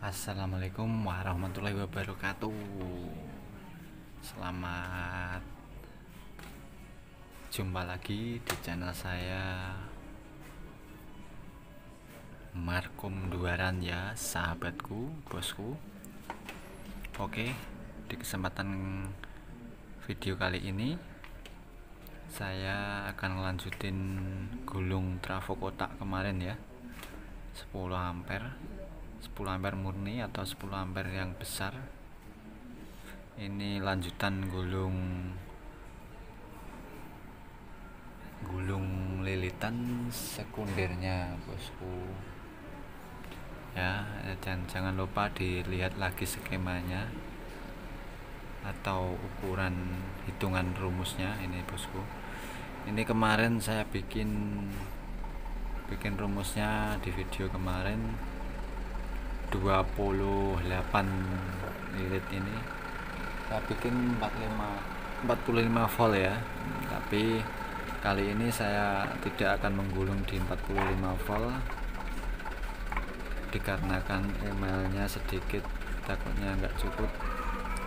Assalamualaikum warahmatullahi wabarakatuh. Selamat jumpa lagi di channel saya, Markom Duaran ya, sahabatku, bosku. Oke, di kesempatan video kali ini saya akan ngelanjutin gulung trafo kotak kemarin ya, 10 ampere murni atau 10 ampere yang besar. Ini lanjutan gulung lilitan sekundernya, bosku ya. Dan jangan lupa dilihat lagi skemanya atau ukuran hitungan rumusnya ini, bosku. Ini kemarin saya bikin rumusnya di video kemarin, 28 lilit ini saya bikin 45 volt ya. Tapi kali ini saya tidak akan menggulung di 45 volt dikarenakan ml-nya sedikit, takutnya nggak cukup.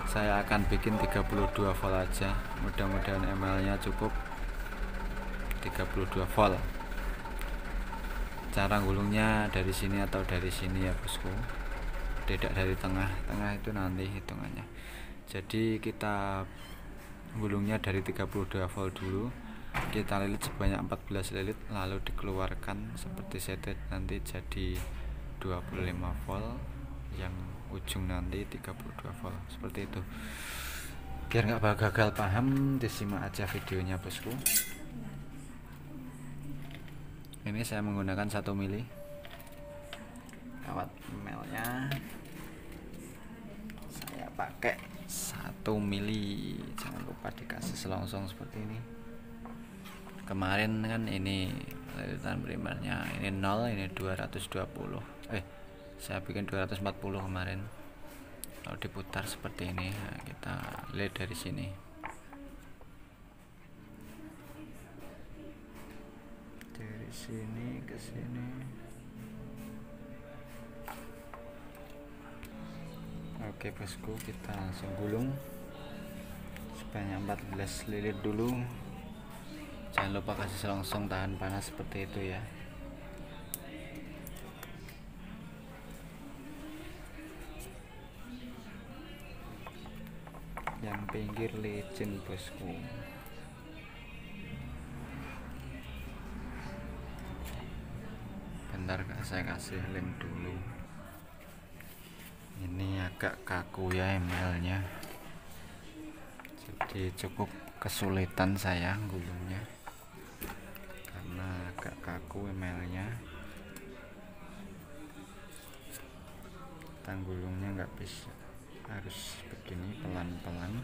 Saya akan bikin 32 volt aja, mudah-mudahan ml-nya cukup 32 volt. Cara gulungnya dari sini atau dari sini ya, bosku, tidak dari tengah itu nanti hitungannya. Jadi kita gulungnya dari 32 volt dulu, kita lilit sebanyak 14 lilit, lalu dikeluarkan seperti setet, nanti jadi 25 volt, yang ujung nanti 32 volt, seperti itu. Biar nggak gagal paham, disimak aja videonya, bosku. Ini saya menggunakan 1 mili kawat ml-nya, saya pakai 1 mili. Jangan lupa dikasih selongsong seperti ini. Kemarin kan ini lilitan primernya, ini 0, ini 220, saya bikin 240 kemarin. Kalau diputar seperti ini, nah, kita lihat dari sini. Dari sini ke sini. Oke, bosku, kita langsung gulung sebanyak 14 lilit dulu. Jangan lupa kasih selongsong tahan panas seperti itu ya. Yang pinggir licin, bosku. Bentar, saya kasih lem dulu. Ini agak kaku ya ml-nya, jadi cukup kesulitan saya gulungnya karena agak kaku ml-nya. Tanggulungnya nggak bisa, harus begini pelan-pelan.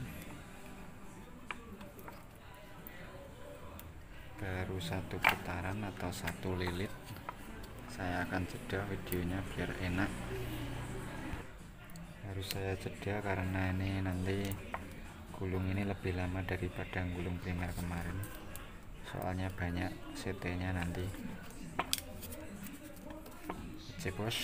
Baru 1 putaran atau 1 lilit. Saya akan jeda videonya biar enak. Harus saya jeda karena ini nanti gulung ini lebih lama daripada gulung primer kemarin, soalnya banyak CT-nya nanti. Bos.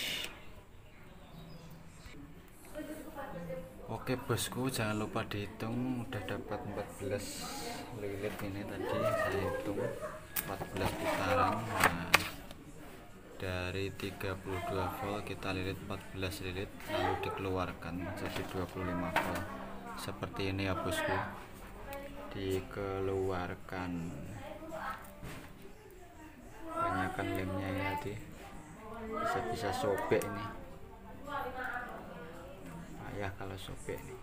Oke, bosku, jangan lupa dihitung. Udah dapat 14 lilit ini tadi, saya hitung 14 putaran. Nah, dari 32 volt kita lilit 14 lilit, lalu dikeluarkan jadi 25 volt seperti ini ya, bosku. Dikeluarkan, banyakkan lemnya ya, tadi bisa sobek ini, payah kalau sobek nih.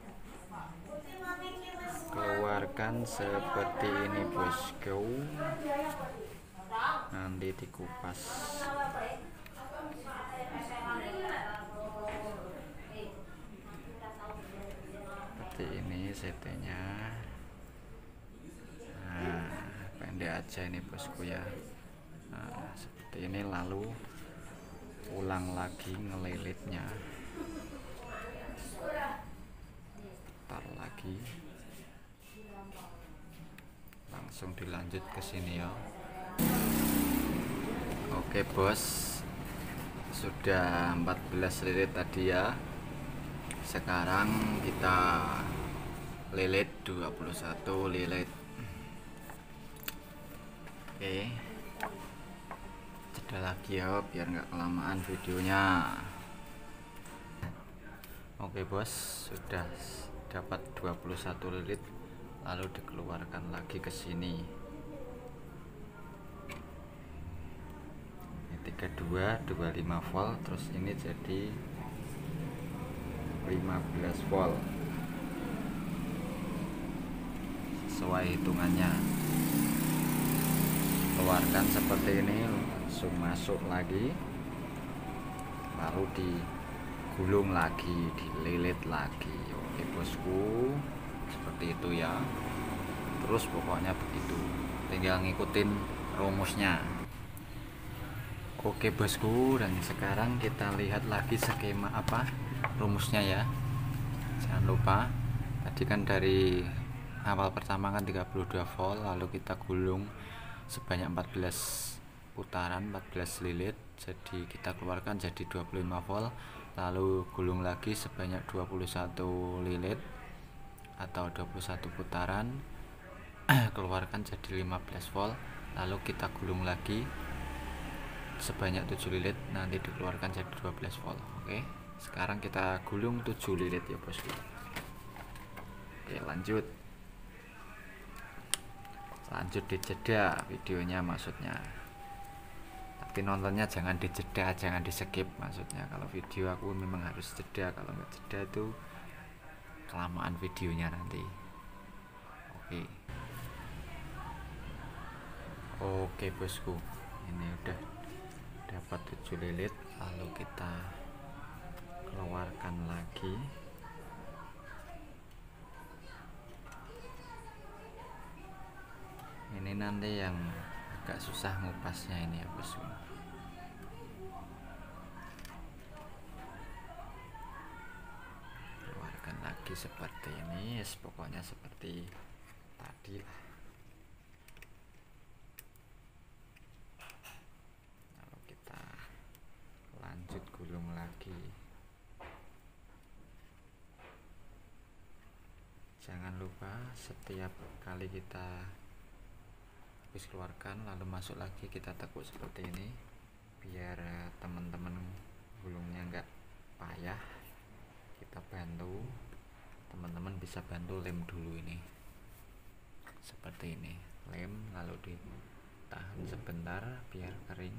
Keluarkan seperti ini, bosku. Nanti dikupas. Seperti ini CT-nya. Nah, pendek aja ini, bosku ya. Nah, seperti ini, lalu ulang lagi ngelilitnya. Putar lagi. Langsung dilanjut ke sini ya. Oke, bos, sudah 14 lilit tadi ya. Sekarang kita lilit 21 lilit. Oke, jeda lagi ya biar nggak kelamaan videonya. Oke bos, sudah dapat 21 lilit, lalu dikeluarkan lagi ke sini. Ini 32 25 volt, terus ini jadi 15 volt sesuai hitungannya. Keluarkan seperti ini, langsung masuk lagi, lalu digulung lagi, dililit lagi. Oke bosku, seperti itu ya. Terus pokoknya begitu, tinggal ngikutin rumusnya. Oke bosku, dan sekarang kita lihat lagi skema rumusnya ya. Jangan lupa, tadi kan dari awal pertama kan 32 volt, lalu kita gulung sebanyak 14 putaran, 14 lilit, jadi kita keluarkan jadi 25 volt, lalu gulung lagi sebanyak 21 lilit atau 21 putaran, keluarkan jadi 15 volt, lalu kita gulung lagi sebanyak 7 lilit, nanti dikeluarkan jadi 12 volt. Oke, sekarang kita gulung 7 lilit ya bosku. Oke, lanjut dijeda videonya maksudnya, tapi nontonnya jangan dijeda, jangan di skip maksudnya. Kalau video aku memang harus jeda, kalau nggak jeda itu kelamaan videonya nanti. Oke bosku, ini udah dapat 7 lilit, lalu kita keluarkan lagi. Ini nanti yang agak susah ngupasnya ini ya bosku. Keluarkan lagi seperti ini, pokoknya seperti tadi lah. Lalu kita lanjut gulung lagi. Jangan lupa setiap kali kita habis keluarkan lalu masuk lagi, kita tekuk seperti ini biar teman-teman gulungnya enggak payah. Kita bantu, teman-teman bisa bantu lem dulu ini seperti ini, lem lalu ditahan sebentar biar kering,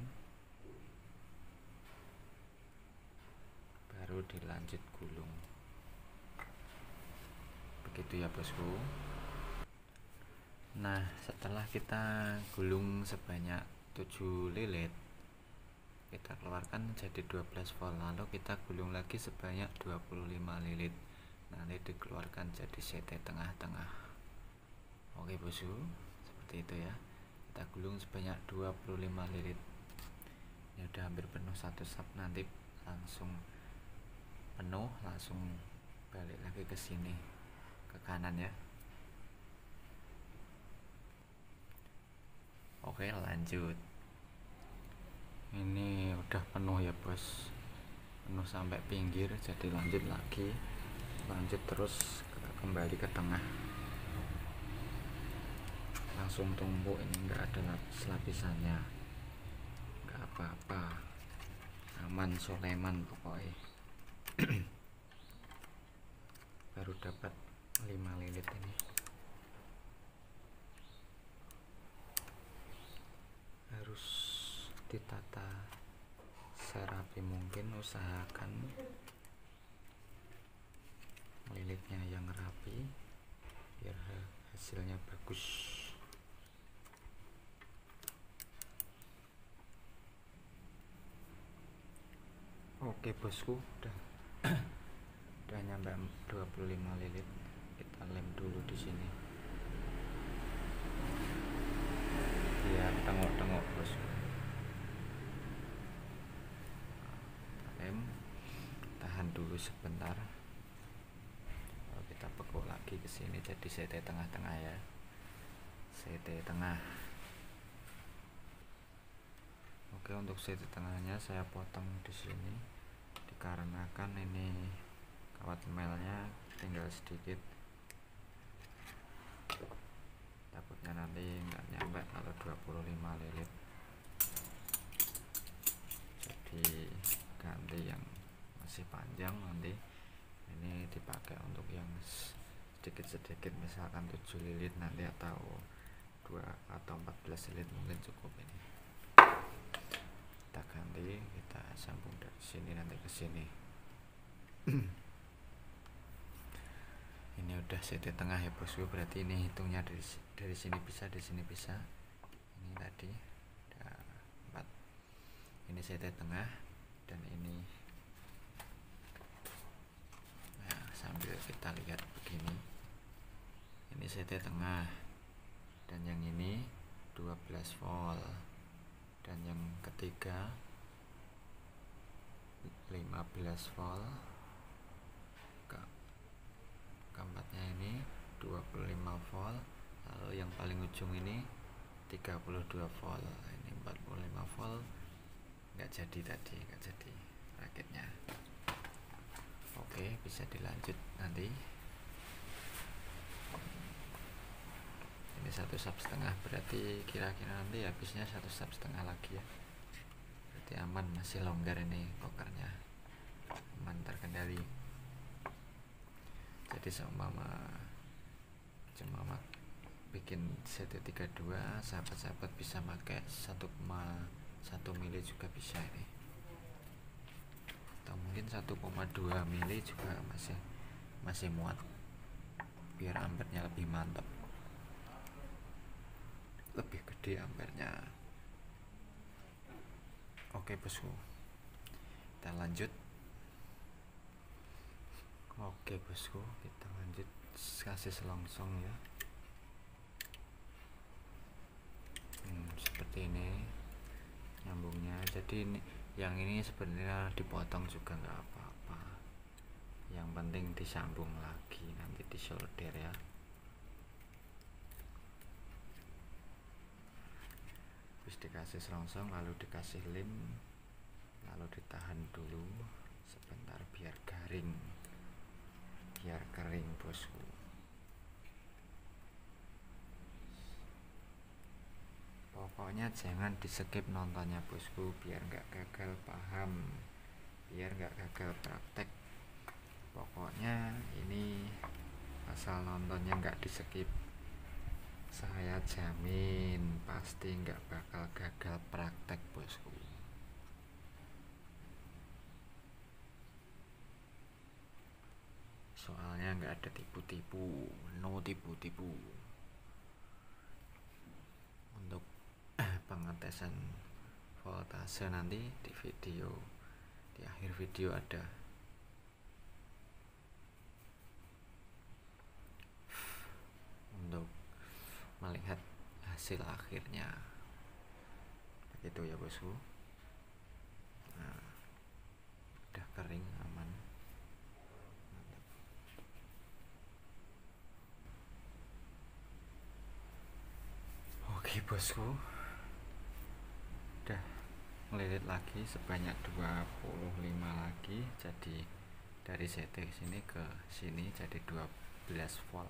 baru dilanjut gulung. Begitu ya bosku. Nah, setelah kita gulung sebanyak 7 lilit, kita keluarkan jadi 12 volt, lalu kita gulung lagi sebanyak 25 lilit, nanti dikeluarkan jadi CT tengah-tengah. Oke bosku, seperti itu ya. Kita gulung sebanyak 25 lilit. Ini udah hampir penuh satu sap, nanti langsung penuh, langsung balik lagi ke sini, ke kanan ya. Oke, lanjut. Ini udah penuh ya bos, penuh sampai pinggir, jadi lanjut lagi, lanjut terus kembali ke tengah, langsung tumpuk. Ini enggak ada lapisannya, enggak apa-apa, aman soleman pokoknya. Baru dapat 5 lilit ini. Harus ditata serapi mungkin, usahakan lilitnya yang rapi biar hasilnya bagus. Oke bosku, udah nyampe 25 lilit. Kita lem dulu di sini biar tengok-tengok bosku. Lem, tahan dulu sebentar, lalu kita pekuk lagi ke sini jadi CT tengah-tengah ya, CT tengah. Oke, untuk CT tengahnya saya potong di sini dikarenakan ini kawat melnya tinggal sedikit, takutnya nanti nggak nyampe kalau 25 lilit, jadi ganti yang masih panjang, nanti ini dipakai untuk yang sedikit-sedikit, misalkan 7 lilit nanti, atau 2 atau 14 lilit mungkin cukup. Ini kita ganti, kita sambung dari sini nanti ke sini. Ini udah CT tengah ya bosku, berarti ini hitungnya dari sini bisa, di sini bisa. Ini tadi ada 4. Ini CT tengah dan ini. Nah, sambil kita lihat begini, ini CT tengah dan yang ini 12 volt, dan yang ketiga 15 volt, keempatnya ini 25 volt, lalu yang paling ujung ini 32 volt, ini 45 volt. Nggak jadi tadi, nggak jadi rakitnya. Oke, bisa dilanjut nanti. Ini 1,5 sub, berarti kira-kira nanti habisnya 1,5 sub lagi ya, berarti aman, masih longgar ini kokernya, aman, terkendali. Jadi seumpama cuma bikin CT32, sahabat-sahabat bisa pakai 1,1 mili juga bisa ini, atau mungkin 1,2 mili juga masih muat, biar ampernya lebih mantap, lebih gede ampernya. Oke bosku, kita lanjut. Oke bosku, kita lanjut kasih selongsong ya. Seperti ini nyambungnya. Jadi yang ini sebenarnya dipotong juga nggak apa-apa, yang penting disambung lagi, nanti disolder ya. Terus dikasih selongsong, lalu dikasih lem, lalu ditahan dulu sebentar biar garing, biar kering bosku. Pokoknya jangan di skip nontonnya bosku, biar nggak gagal paham, biar nggak gagal praktek. Pokoknya ini asal nontonnya nggak di skip, saya jamin pasti nggak bakal gagal praktek bosku. Soalnya nggak ada tipu-tipu, no tipu-tipu. Untuk pengetesan voltase nanti di video, di akhir video ada. Untuk melihat hasil akhirnya begitu ya bosku. Nah, udah kering, aman. Oke bosku, udah melilit lagi sebanyak 25 lagi, jadi dari CT sini ke sini jadi 12 volt.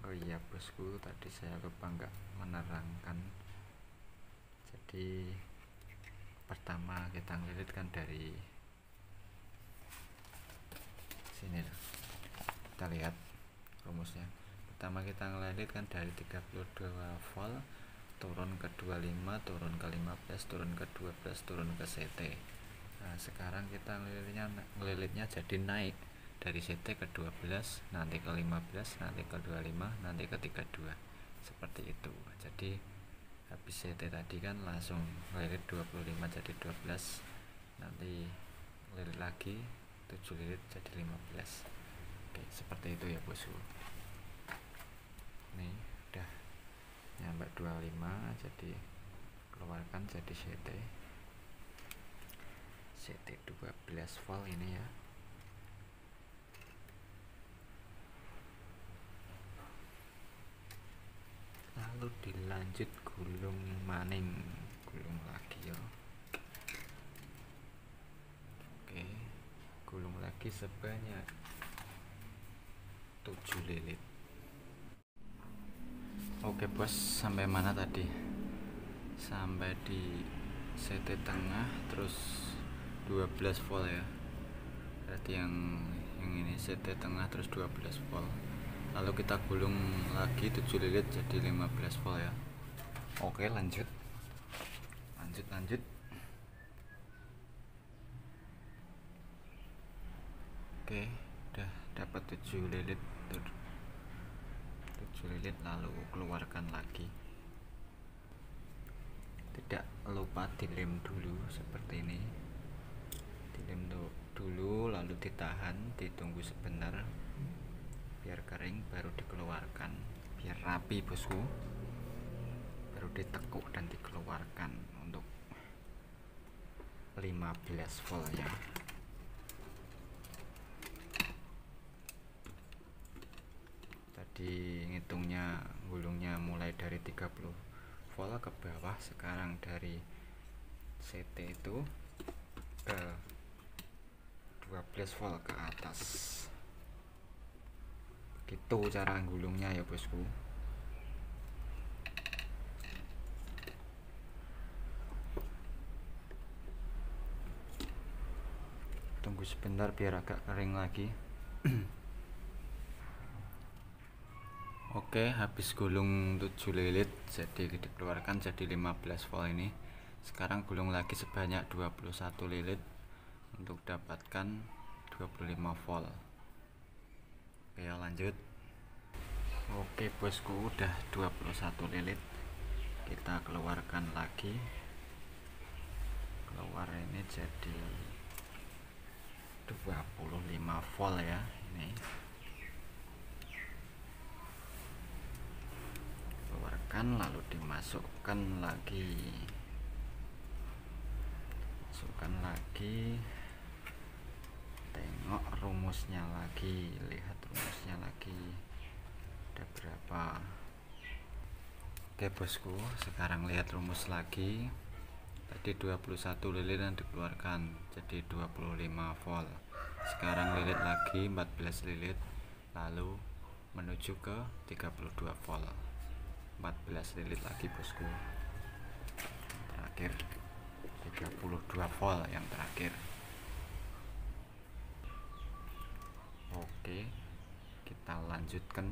Oh iya bosku, tadi saya lupa nggak menerangkan. Jadi pertama kita ngelilitkan dari sini, kita lihat rumusnya. Pertama kita ngelilitkan dari 32 volt turun ke 25, turun ke 15, turun ke 12, turun ke CT. Nah sekarang kita ngelilitnya jadi naik dari CT ke 12, nanti ke 15, nanti ke 25, nanti ke 32, seperti itu. Jadi habis CT tadi kan langsung ngelilit 25 jadi 12, nanti ngelilit lagi 7 lilit jadi 15. Oke, seperti itu ya bosku. Nih udah nyampe 25, jadi keluarkan jadi CT 12 volt ini ya. Lalu dilanjut gulung maning. gulung lagi ya. Oke, gulung lagi sebanyak 7 lilit. Oke bos, sampai mana tadi? Sampai di CT tengah terus 12 volt ya. Berarti yang ini CT tengah terus 12 volt. Lalu kita gulung lagi 7 lilit jadi 15 volt ya. Oke, lanjut. Oke, udah dapat 7 lilit. 7 lilit, lalu keluarkan lagi. Tidak lupa dilem dulu seperti ini. Dilem dulu, lalu ditahan, ditunggu sebentar biar kering, baru dikeluarkan. Biar rapi bosku, baru ditekuk dan dikeluarkan untuk 15 volt ya. Tadi ngitungnya gulungnya mulai dari 30 volt ke bawah, sekarang dari CT itu ke 12 volt ke atas. Begitu cara gulungnya ya bosku. Tunggu sebentar biar agak kering lagi. Oke, habis gulung 7 lilit jadi dikeluarkan jadi 15 volt ini. Sekarang gulung lagi sebanyak 21 lilit untuk dapatkan 25 volt. Oke, lanjut. Oke bosku, udah 21 lilit. Kita keluarkan lagi. Keluar ini jadi 25 volt ya. Ini keluarkan lalu dimasukkan lagi. Tengok rumusnya lagi, lihat rumusnya lagi ada berapa. Oke bosku, sekarang lihat rumus lagi. Tadi 21 lilit yang dikeluarkan jadi 25 volt. Sekarang lilit lagi 14 lilit, lalu menuju ke 32 volt. 14 lilit lagi bosku. Terakhir 32 volt yang terakhir. Oke, kita lanjutkan.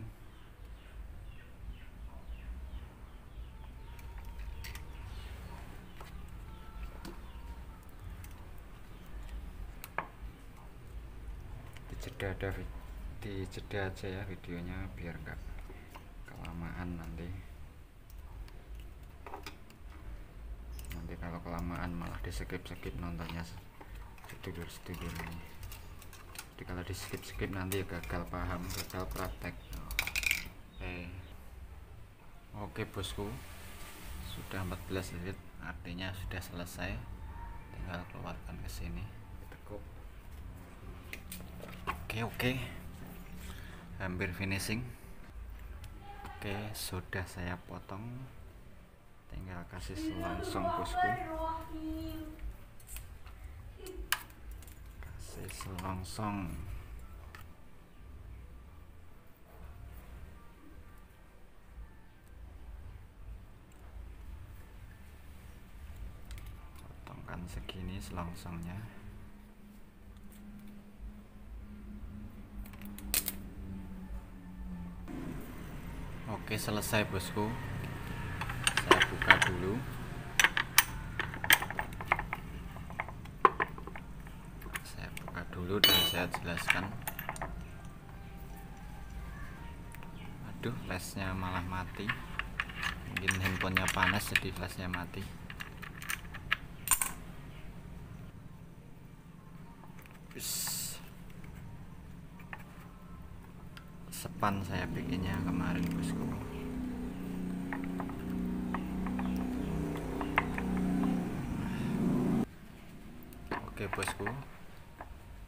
Dijeda aja ya videonya biar enggak kelamaan nanti kalau kelamaan malah di skip nontonnya sedulur ini. Jadi kalau di skip nanti gagal paham, gagal praktek. Oke bosku, sudah 14 lilit, artinya sudah selesai. Tinggal keluarkan ke sini, tekuk. Oke, hampir finishing. Oke, sudah saya potong, tinggal kasih selongsong bosku. Kasih selongsong. Potongkan segini selongsongnya. Oke, selesai bosku. Saya buka dulu. Dan saya jelaskan. Aduh, flashnya malah mati. Mungkin handphonenya panas jadi flashnya mati. Sepan saya bikinnya kemarin bosku. Oke bosku,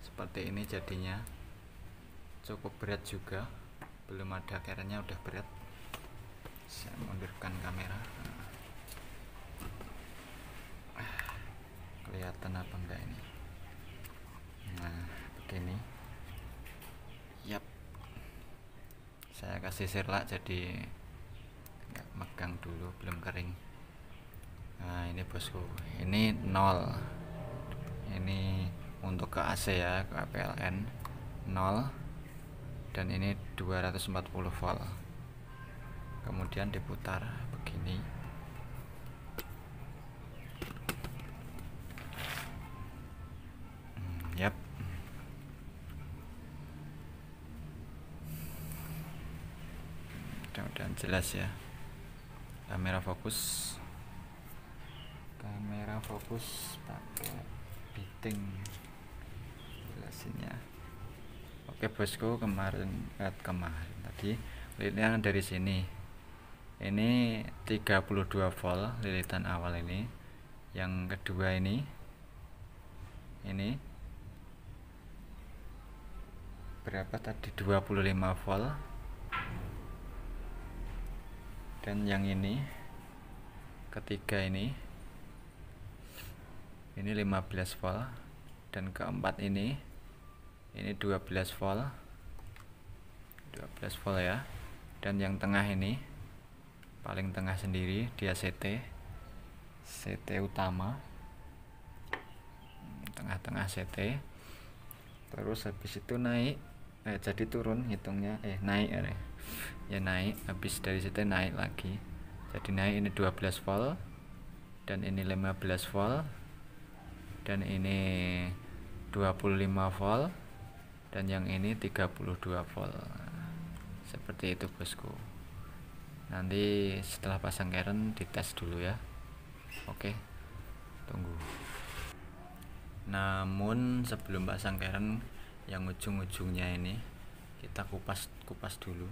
seperti ini jadinya. Cukup berat juga, belum ada kerennya udah berat. Saya mundurkan kamera. kelihatan apa enggak ini. Nah begini. Yap, saya kasih sirlak jadi nggak megang dulu, belum kering. Nah ini bosku, ini 0, ini untuk ke AC ya, ke PLN 0, dan ini 240 volt. Kemudian diputar begini. Yap, mudah-mudahan jelas ya. Kamera fokus pakai biting jelasinnya. Oke bosku, kemarin tadi lilitnya dari sini, ini 32 volt lilitan awal ini. Yang kedua ini berapa tadi, 25 volt. Dan yang ini ketiga ini 15 volt, dan keempat ini 12 volt ya. Dan yang tengah ini paling tengah sendiri dia CT utama, tengah-tengah CT. Terus habis itu naik, jadi turun hitungnya, naik ya, naik. Habis dari situ naik lagi, jadi naik ini 12 volt, dan ini 15 volt, dan ini 25 volt, dan yang ini 32 volt. Seperti itu bosku. Nanti setelah pasang keren dites dulu ya. Oke, tunggu. Namun sebelum pasang keren, yang ujung-ujungnya ini kita kupas dulu,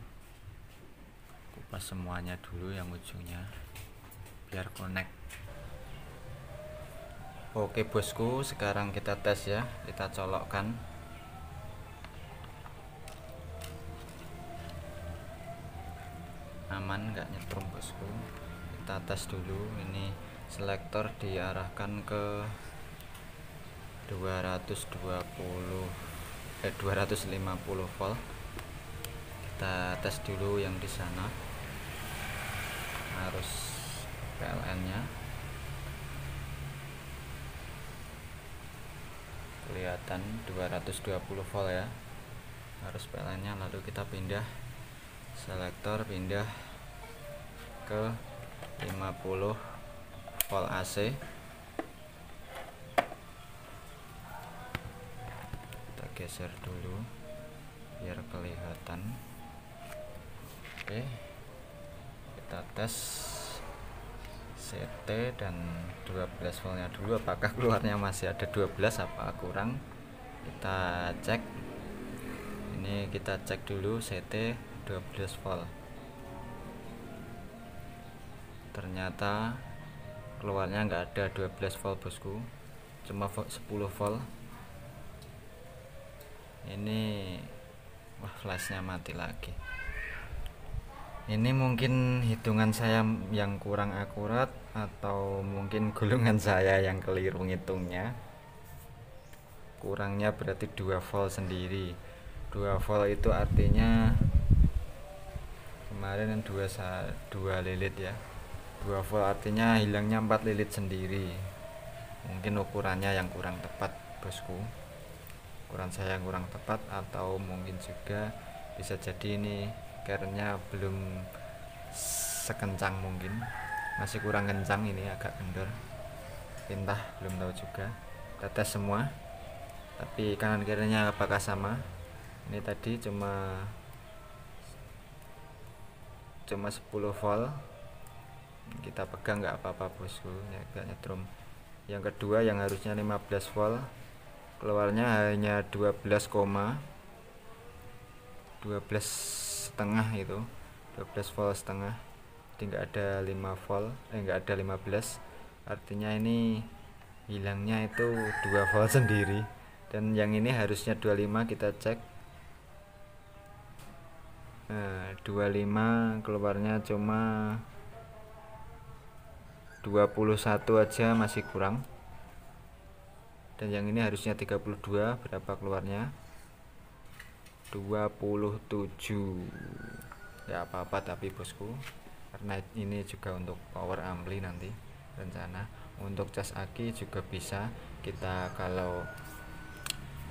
kupas semuanya dulu yang ujungnya biar connect. Oke bosku, sekarang kita tes ya, kita colokkan. Aman nggak nyetrum bosku? Kita tes dulu. Ini selektor diarahkan ke 250 volt. Kita tes dulu yang di sana, harus PLN nya kelihatan 220 volt ya, harus PLN nya. Lalu kita pindah selektor, pindah ke 50 volt AC. Kita geser dulu biar kelihatan. Oke, kita tes CT dan 12 voltnya dulu, apakah keluarnya masih ada 12 apa kurang. Kita cek, ini kita cek dulu CT 12 volt. Ternyata keluarnya nggak ada 12 volt bosku, cuma 10 volt. Ini wah, flashnya mati lagi. Ini mungkin hitungan saya yang kurang akurat, atau mungkin gulungan saya yang keliru ngitungnya. Kurangnya berarti 2 volt sendiri. 2 volt itu artinya kemarin 2 lilit ya. 2 volt artinya hilangnya 4 lilit sendiri. Mungkin ukurannya yang kurang tepat bosku, ukuran saya yang kurang tepat, atau mungkin juga bisa jadi ini kerennya belum sekencang, mungkin masih kurang kencang, ini agak kendor, entah, belum tahu juga. Kita tes semua, tapi kanan kirinya apakah sama. Ini tadi cuma 10 volt, kita pegang nggak apa-apa bosku, agak nyetrum. Yang kedua yang harusnya 15 volt, keluarnya hanya 12 setengah, itu 12 volt setengah. Jadi nggak ada 5 volt, nggak ada 15, artinya ini hilangnya itu 2 volt sendiri. Dan yang ini harusnya 25, kita cek. Nah, 25 keluarnya cuma 21 aja, masih kurang. dan yang ini harusnya 32, berapa keluarnya? 27. Ya apa-apa tapi bosku, karena ini juga untuk power ampli nanti rencana. Untuk cas aki juga bisa kita, kalau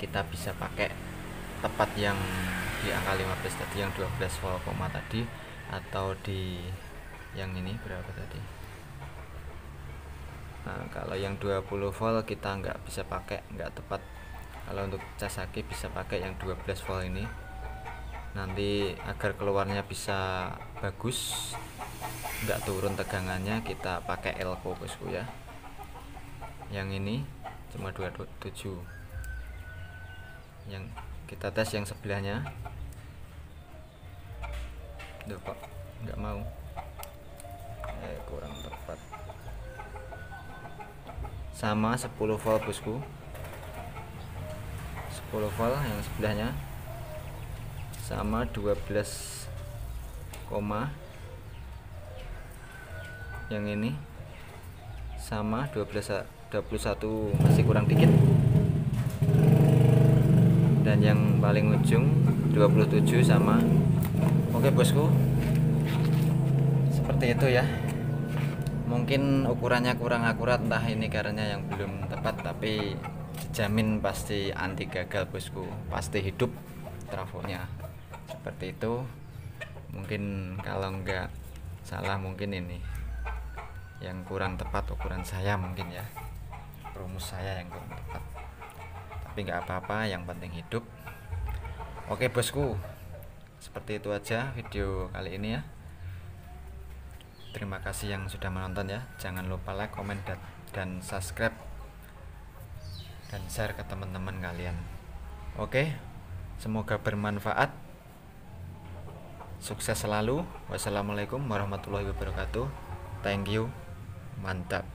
kita bisa pakai tepat yang di angka 15 tadi, yang 12 volt koma tadi, atau di yang ini berapa tadi. Nah kalau yang 20 volt kita nggak bisa pakai, nggak tepat. Kalau untuk cas aki bisa pakai yang 12 volt ini, nanti agar keluarnya bisa bagus, nggak turun tegangannya, kita pakai elko bosku ya. Yang ini cuma 27. Yang kita tes yang sebelahnya. Duh kok nggak mau, kurang tepat. Sama 10 volt bosku, 10 volt yang sebelahnya, sama 12 koma, yang ini sama 21, masih kurang dikit, dan yang paling ujung 27 sama. Oke bosku, seperti itu ya. Mungkin ukurannya kurang akurat, entah ini karena yang belum tepat, tapi dijamin pasti anti gagal bosku, pasti hidup trafonya. Seperti itu. Mungkin kalau enggak salah, mungkin ini yang kurang tepat ukuran saya mungkin ya, rumus saya yang kurang tepat, tapi nggak apa-apa, yang penting hidup. Oke bosku, seperti itu aja video kali ini ya. Terima kasih yang sudah menonton ya. Jangan lupa like, komen, dan subscribe, dan share ke teman-teman kalian. Oke, semoga bermanfaat. Sukses selalu. Wassalamualaikum warahmatullahi wabarakatuh. Thank you. Mantap.